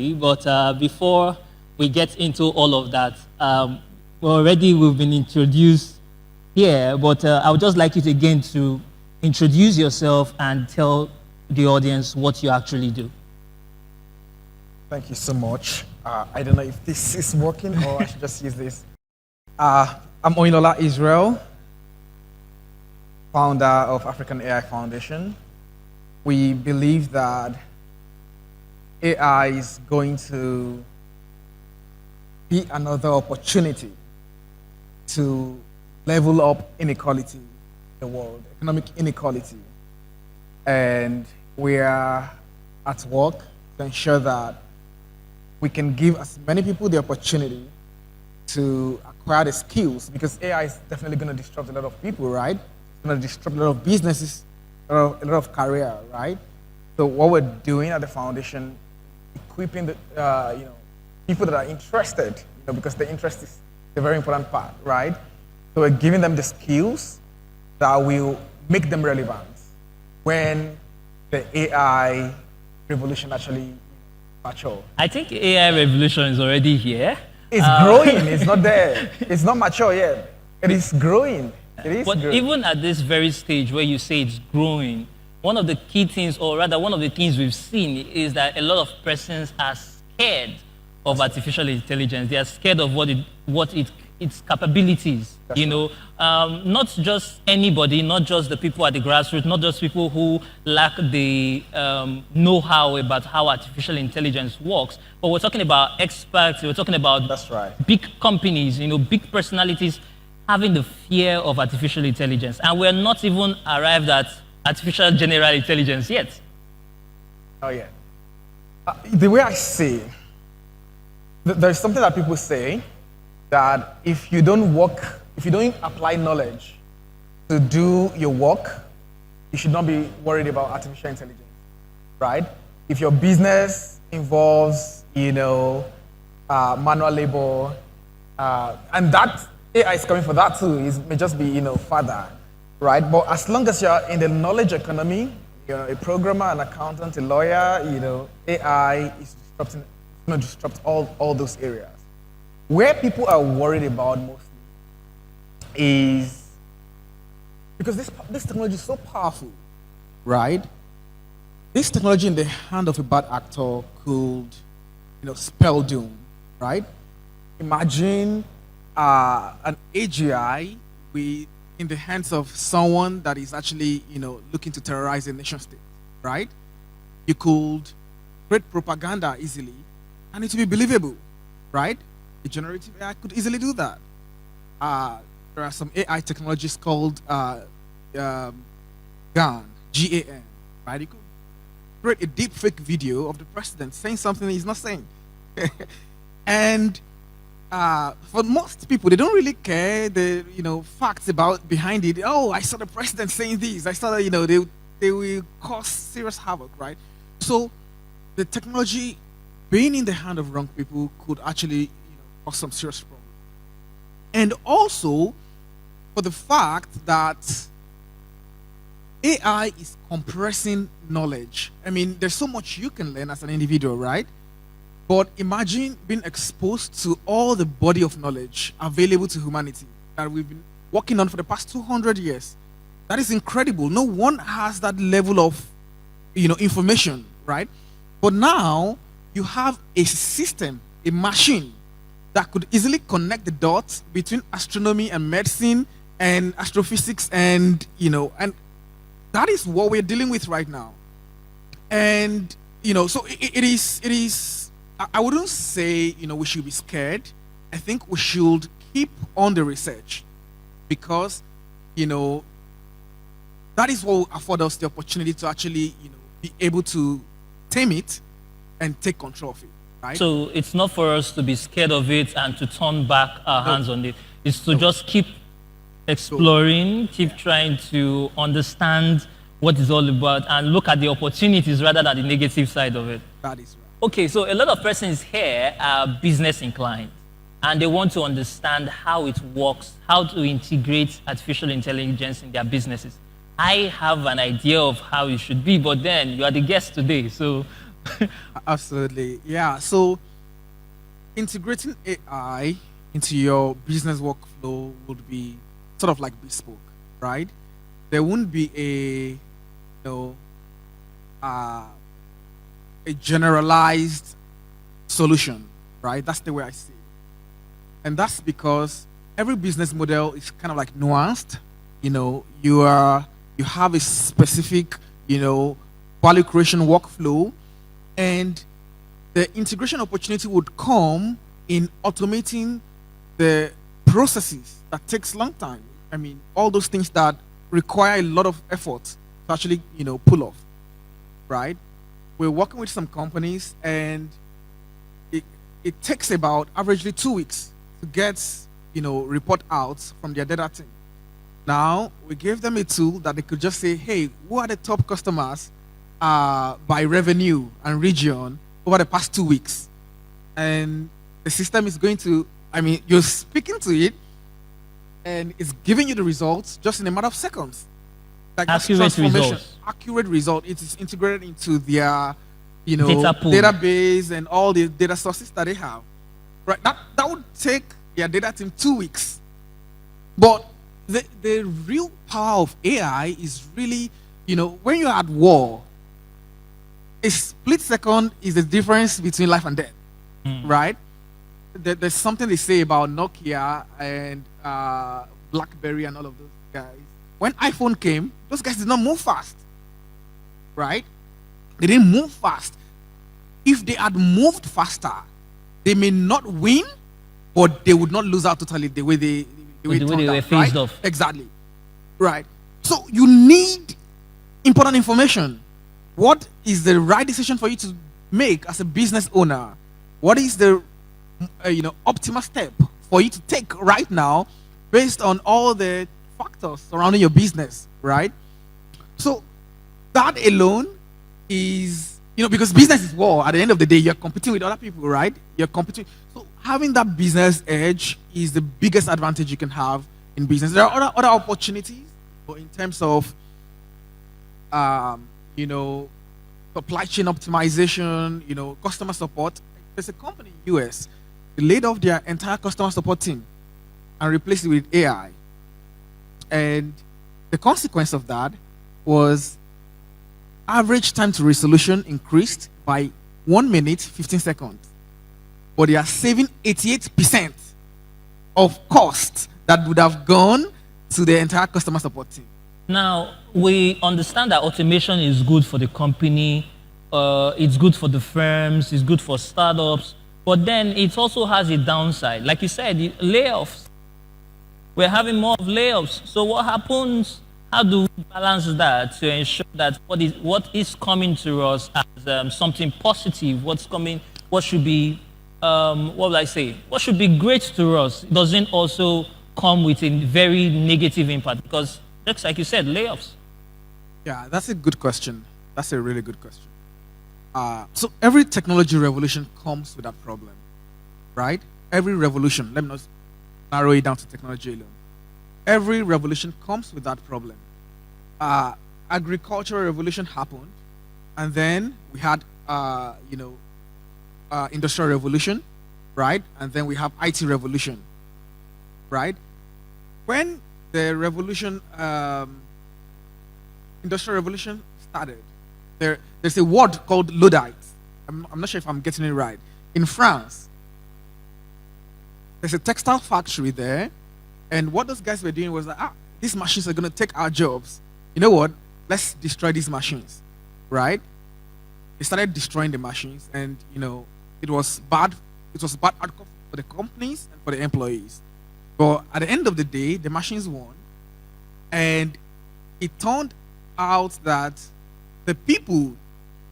definitely. But before we get into all of that, we've been introduced here, but I would just like you to again to introduce yourself and tell the audience what you actually do. Thank you so much. I don't know if this is working or I should just use this. I'm Oyinlola Israel, founder of African AI Foundation. We believe that AI is going to be another opportunity to level up inequality in the world, economic inequality. And we are at work to ensure that we can give as many people the opportunity to acquire the skills, because AI is definitely going to disrupt a lot of people, right? It's going to disrupt a lot of businesses, a lot of career, right? So what we're doing at the foundation, equipping the people that are interested, because the interest is a very important part, right? So we're giving them the skills that will make them relevant when the AI revolution actually mature. I think AI revolution is already here. It's growing. It's not there. It's not mature yet. It is growing. But even at this very stage where you say it's growing, one of the key things, or rather one of the things we've seen, is that a lot of persons are scared of artificial intelligence. They are scared of its capabilities. Not just anybody, not just the people at the grassroots, not just people who lack the know-how about how artificial intelligence works, but we're talking about experts, we're talking about big companies, big personalities having the fear of artificial intelligence. And we're not even arrived at artificial general intelligence yet. Oh, yeah. The way I see, there's something that people say, that if you don't apply knowledge to do your work, you should not be worried about artificial intelligence, right? If your business involves, manual labor, and that AI is coming for that too, it may just be, further, right? But as long as you're in the knowledge economy, you're a programmer, an accountant, a lawyer, AI is going to disrupt all those areas. Where people are worried about mostly is because this technology is so powerful, right? This technology in the hand of a bad actor could, spell doom, right? Imagine an AGI in the hands of someone that is actually, looking to terrorize a nation state, right? You could create propaganda easily, and it would be believable, right? A generative AI could easily do that. There are some AI technologies called GAN, G-A-N, right? You could create a deep fake video of the president saying something he's not saying. And for most people, they don't really care the facts behind it. Oh, I saw the president saying this. I saw that they will cause serious havoc, right? So the technology being in the hand of wrong people could actually cause some serious problems. And also for the fact that AI is compressing knowledge. I mean, there's so much you can learn as an individual, right? But imagine being exposed to all the body of knowledge available to humanity that we've been working on for the past 200 years. That is incredible. No one has that level of, information, right? But now you have a system, a machine that could easily connect the dots between astronomy and medicine and astrophysics and, and that is what we're dealing with right now. And, so it is, I wouldn't say, we should be scared. I think we should keep on the research because, that is what will afford us the opportunity to actually, be able to tame it and take control of it, right? So it's not for us to be scared of it and to turn back our hands on it. It's to just keep exploring, keep trying to understand what it's all about and look at the opportunities rather than the negative side of it. That is right. Okay, so a lot of persons here are business inclined and they want to understand how it works, how to integrate artificial intelligence in their businesses. I have an idea of how it should be, but then you are the guest today, so Absolutely. Yeah. So integrating AI into your business workflow would be sort of like bespoke, right? There wouldn't be know, uh, a generalized solution, right? That's the way I see it. And that's because every business model is kind of like nuanced. You have a specific, value creation workflow, and the integration opportunity would come in automating the processes that takes long time. I mean, all those things that require a lot of effort to actually, pull off, right? We're working with some companies, and it, it takes about averagely 2 weeks to get, report out from their data team. Now we gave them a tool that they could just say, "Hey, who are the top customers by revenue and region over the past 2 weeks?" And the system is going to, I mean, you're speaking to it, and it's giving you the results just in a matter of seconds. Like that's Accurate transformation, results. accurate result. It is integrated into their, Data pool. database and all the data sources that they have. Right? That would take their data team 2 weeks. But the real power of AI is really, when you're at war, a split second is the difference between life and death, right? There's something they say about Nokia and BlackBerry and all of those guys. When iPhone came, those guys did not move fast, right? They didn't move fast. If they had moved faster, they may not win, but they would not lose out totally the way they The way they turned were out, phased right? off. Exactly, right. So you need important information. What is the right decision for you to make as a business owner? What is the optimal step for you to take right now, based on all the factors surrounding your business, right? So that alone is, because business is war. At the end of the day, you're competing with other people, right? You're competing. So having that business edge is the biggest advantage you can have in business. There are other opportunities, but in terms of, supply chain optimization, customer support. There's a company in the US, they laid off their entire customer support team and replaced it with AI. And the consequence of that was average time to resolution increased by 1 minute, 15 seconds. But they are saving 88% of costs that would have gone to the entire customer support team. Now, we understand that automation is good for the company, it's good for the firms, it's good for startups, but then it also has a downside. Like you said, layoffs. We're having more of layoffs. So what happens? How do we balance that to ensure that what is coming to us as something positive, what should be, what will I say? What should be great to us doesn't also come with a very negative impact, because just like you said, layoffs. Yeah, that's a good question. That's a really good question. So every technology revolution comes with that problem, right? Every revolution, let me not narrow it down to technology alone. Every revolution comes with that problem. Agricultural revolution happened, and then we had, industrial revolution, right? And then we have IT revolution, right? When the revolution, industrial revolution started, there's a word called Luddite. I'm not sure if I'm getting it right. In France, there's a textile factory there, and what those guys were doing was like, these machines are going to take our jobs. You know what? Let's destroy these machines, right? They started destroying the machines, and it was bad. It was a bad outcome for the companies and for the employees. But at the end of the day, the machines won, and it turned out that the people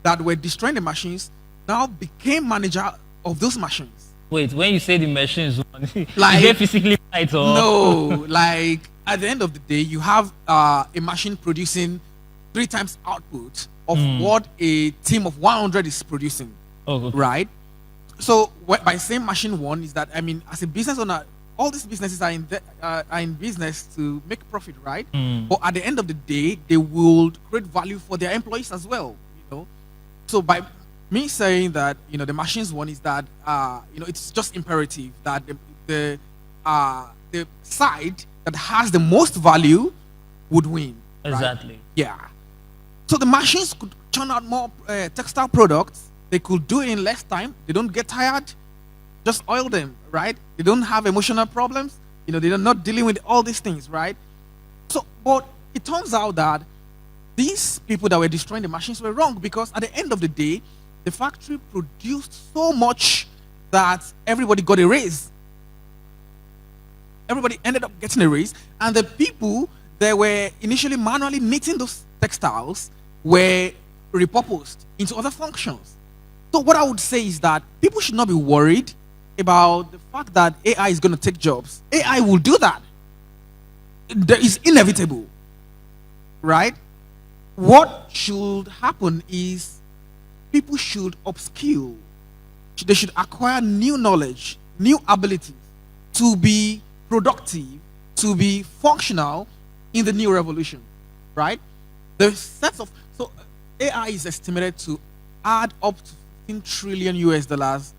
that were destroying the machines now became manager of those machines. Wait, when you say the machines, Like- they physically fight or? No, like at the end of the day, you have a machine producing 3 times output of what a team of 100 is producing, Oh, okay. right? So by saying machine one is that, I mean, as a business owner, all these businesses are in business to make profit, right? But at the end of the day, they will create value for their employees as well. So by me saying that the machines one is that it's just imperative that the side that has the most value would win. Right? Exactly. Yeah. So the machines could churn out more textile products. They could do it in less time. They don't get tired. Just oil them, right? They don't have emotional problems. They're not dealing with all these things, right? So, but it turns out that these people that were destroying the machines were wrong, because at the end of the day, the factory produced so much that everybody got a raise. Everybody ended up getting a raise, and the people that were initially manually knitting those textiles were repurposed into other functions. So what I would say is that people should not be worried about the fact that AI is going to take jobs. AI will do that. That is inevitable, right? What should happen is people should upskill. They should acquire new knowledge, new abilities to be productive, to be functional in the new revolution, right? The sets of AI is estimated to add up to 15 trillion US dollars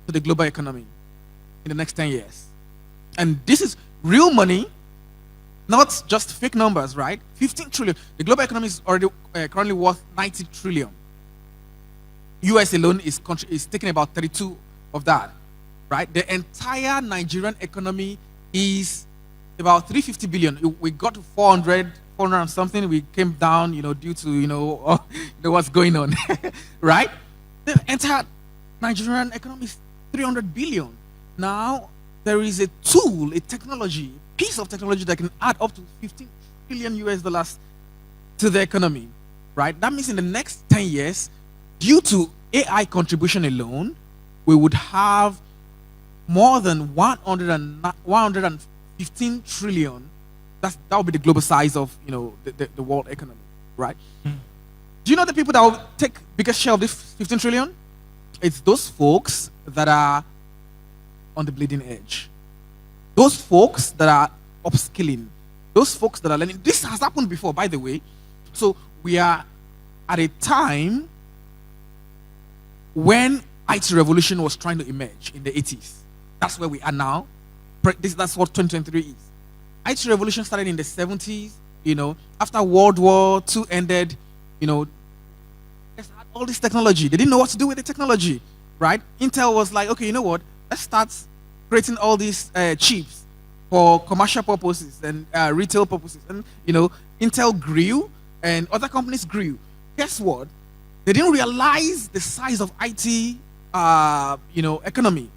to the global economy in the next 10 years. And this is real money, not just fake numbers, right? 15 trillion. The global economy is already currently worth 90 trillion. US alone is taking about 32 of that, right? The entire Nigerian economy is about 350 billion. We got to 400 and something. We came down, due to, what's going on, right? The entire Nigerian economy is 300 billion. Now, there is a tool, a technology, piece of technology that can add up to 15 trillion US dollars to the economy, right? That means in the next 10 years, due to AI contribution alone, we would have more than 115 trillion. That will be the global size of the world economy, right? Do you know the people that will take biggest share of this 15 trillion? It's those folks that are on the bleeding edge. Those folks that are upskilling. Those folks that are learning. This has happened before, by the way. So we are at a time when IT revolution was trying to emerge in the 80s. That's where we are now. That's what 2023 is. IT revolution started in the 70s, after World War II ended, they had all this technology. They didn't know what to do with the technology, right? Intel was like, okay, you know what? Let's start creating all these chips for commercial purposes and retail purposes. And, Intel grew and other companies grew. Guess what? They didn't realize the size of IT, economy.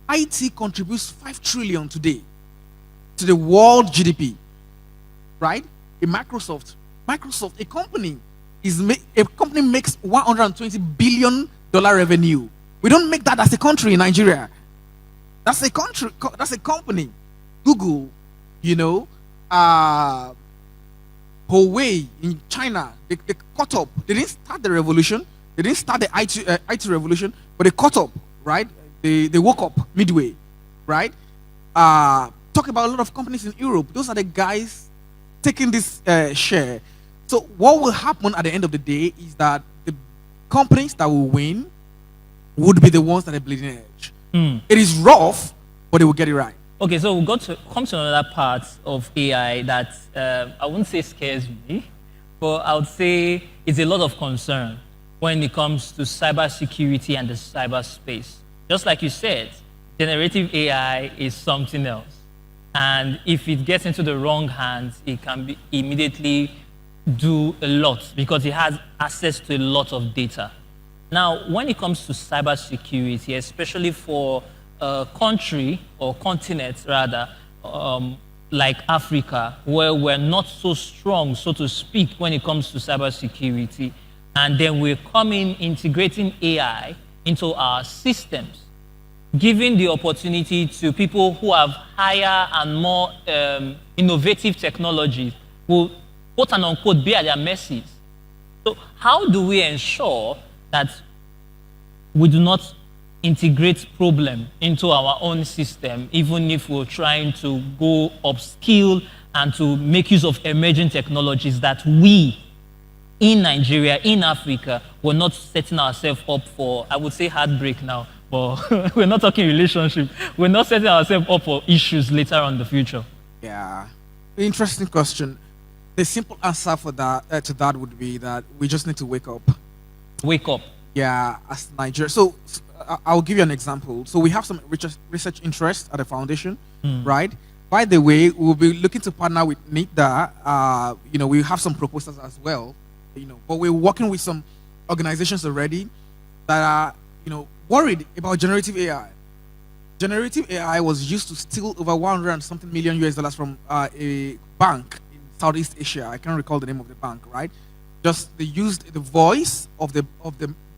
IT contributes 5 trillion today to the world GDP, right? Microsoft, a company makes $120 billion revenue. We don't make that as a country in Nigeria. That's a country. That's a company. Google, Huawei in China, they caught up. They didn't start the revolution. They didn't start the IT revolution, but they caught up, right? They woke up midway, right? Talk about a lot of companies in Europe. Those are the guys taking this share. So what will happen at the end of the day is that the companies that will win would be the ones that are bleeding edge. It is rough, but they will get it right. Okay, so we've got to come to another part of AI that I wouldn't say scares me, but I would say it's a lot of concern when it comes to cybersecurity and the cyberspace. Just like you said, generative AI is something else. And if it gets into the wrong hands, it can immediately do a lot because it has access to a lot of data. Now, when it comes to cybersecurity, especially for a country or continent rather, like Africa, where we're not so strong, so to speak, when it comes to cybersecurity, and then we're integrating AI into our systems, giving the opportunity to people who have higher and more innovative technologies who, quote and unquote, be at their mercies. So how do we ensure that we do not integrate problem into our own system, even if we're trying to go upskill and to make use of emerging technologies that we in Nigeria, in Africa, we're not setting ourselves up for, I would say, heartbreak now, but we're not talking relationship. We're not setting ourselves up for issues later on in the future. Yeah, interesting question. The simple answer for that to that would be that we just need to wake up. Wake up. Yeah, as Nigeria. So I'll give you an example. So we have some research interest at the foundation, right? By the way, we'll be looking to partner with NITDA. We have some proposals as well. But we're working with some organizations already that are, worried about generative AI. Generative AI was used to steal over 100 and something million US dollars from a bank in Southeast Asia. I can't recall the name of the bank, right? Just they used the voice of the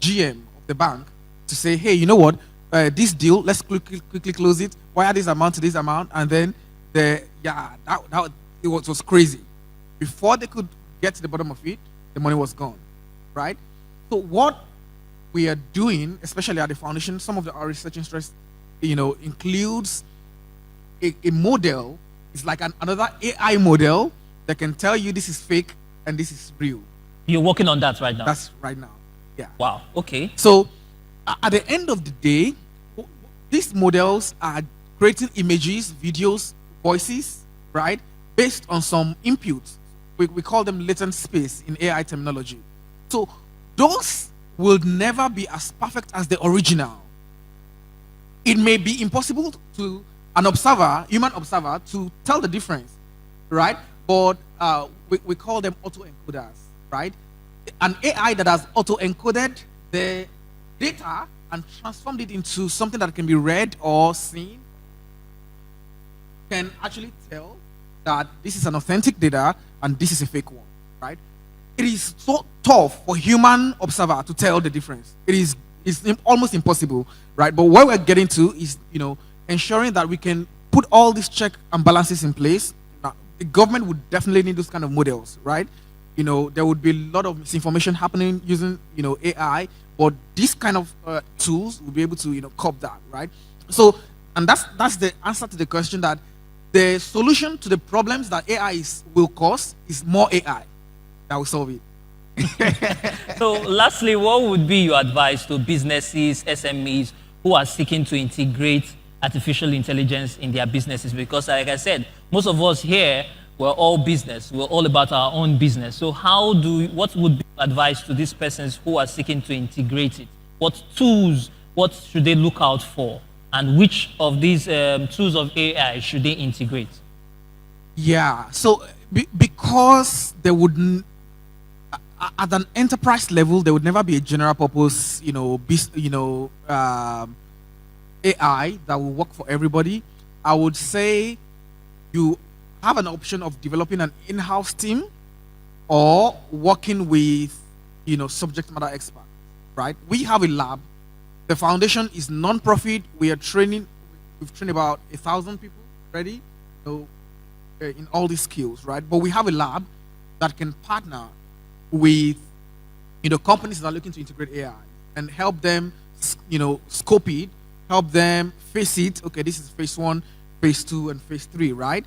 GM of the bank to say, hey, you know what? This deal, let's quickly close it. Wire this amount to this amount, and then it was crazy. Before they could get to the bottom of it, the money was gone, right? So what we are doing, especially at the foundation, some of our research interests, includes a model. It's like another AI model that can tell you this is fake and this is real. You're working on that right now? That's right now, yeah. Wow, okay. So at the end of the day, these models are creating images, videos, voices, right, based on some inputs. We call them latent space in AI terminology. So those will never be as perfect as the original. It may be impossible to an observer, human observer, to tell the difference, right? But we call them auto-encoders, right? An AI that has auto-encoded the data and transformed it into something that can be read or seen can actually tell that this is an authentic data and this is a fake one, right? It is so tough for human observer to tell the difference. It's almost impossible, right? But what we're getting to is, ensuring that we can put all these checks and balances in place. Now, the government would definitely need those kind of models, right? There would be a lot of misinformation happening using, AI, but these kind of tools will be able to, curb that, right? So, and that's the answer to the question, that the solution to the problems that AI will cause is more AI that will solve it. So lastly, what would be your advice to businesses, SMEs, who are seeking to integrate artificial intelligence in their businesses? Because like I said, most of us here, we're all business. We're all about our own business. So what would be advice to these persons who are seeking to integrate it? What tools, what should they look out for? And which of these tools of AI should they integrate? Yeah, so because there wouldn't, at an enterprise level, there would never be a general purpose, AI that will work for everybody. I would say you have an option of developing an in-house team or working with, subject matter experts, right? We have a lab. The foundation is non-profit. We've trained about 1,000 people already, in all these skills, right? But we have a lab that can partner with, companies that are looking to integrate AI and help them, scope it, help them face it. Okay, this is phase 1, phase 2, and phase 3, right?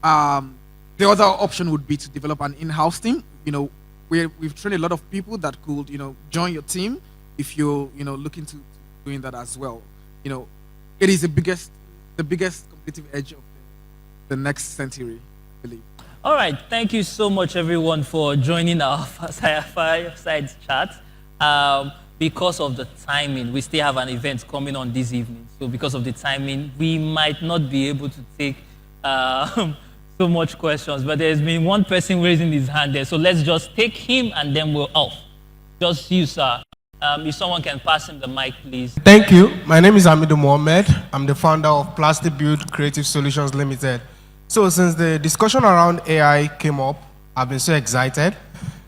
The other option would be to develop an in-house team. We've trained a lot of people that could, join your team if you're, looking to doing that as well. It is the biggest competitive edge of the next century, I believe. All right, thank you so much, everyone, for joining our Fireside Chat. Because of the timing, we still have an event coming on this evening. So because of the timing, we might not be able to take so much questions. But there's been one person raising his hand there. So let's just take him and then we're off. Just you, sir. If someone can pass him the mic, please. Thank you. My name is Amidu Mohammed. I'm the founder of Plastic Build Creative Solutions Limited. So since the discussion around AI came up, I've been so excited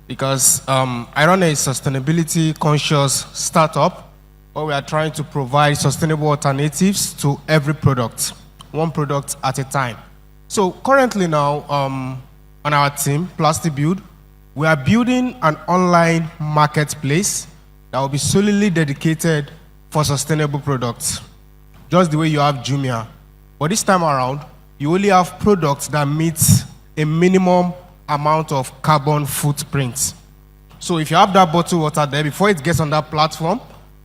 because I run a sustainability conscious startup where we are trying to provide sustainable alternatives to every product, one product at a time. So currently now on our team, Plastic Build, we are building an online marketplace that will be solely dedicated for sustainable products, just the way you have Jumia. But this time around, you only have products that meet a minimum amount of carbon footprint. So if you have that bottled water there, before it gets on that platform,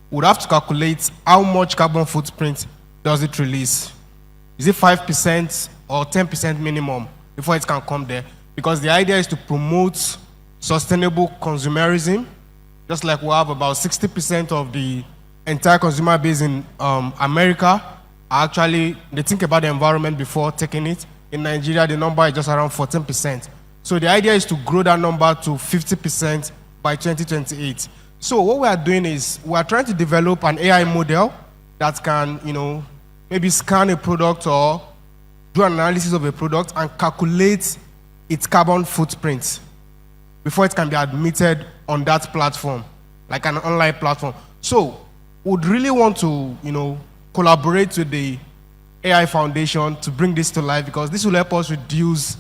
we'd have to calculate how much carbon footprint does it release. Is it 5% or 10% minimum before it can come there? Because the idea is to promote sustainable consumerism, just like we have about 60% of the entire consumer base in America actually, they think about the environment before taking it. In Nigeria, the number is just around 14%. So the idea is to grow that number to 50% by 2028. So what we are doing is we are trying to develop an AI model that can, maybe scan a product or do an analysis of a product and calculate its carbon footprint before it can be admitted on that platform, like an online platform. So we'd really want to, collaborate with the AI Foundation to bring this to life, because this will help us reduce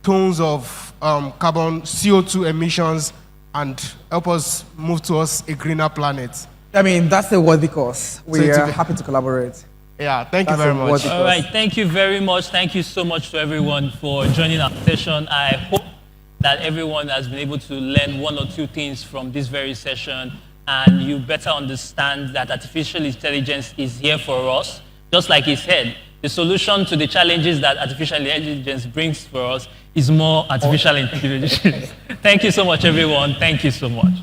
tons of carbon CO2 emissions and help us move towards a greener planet. I mean, that's a worthy cause. We are happy to collaborate. Yeah, thank you very much. All right, thank you very much. Thank you so much to everyone for joining our session. I hope that everyone has been able to learn one or two things from this very session, and you better understand that artificial intelligence is here for us. Just like he said, the solution to the challenges that artificial intelligence brings for us is more artificial intelligence. Thank you so much, everyone. Thank you so much.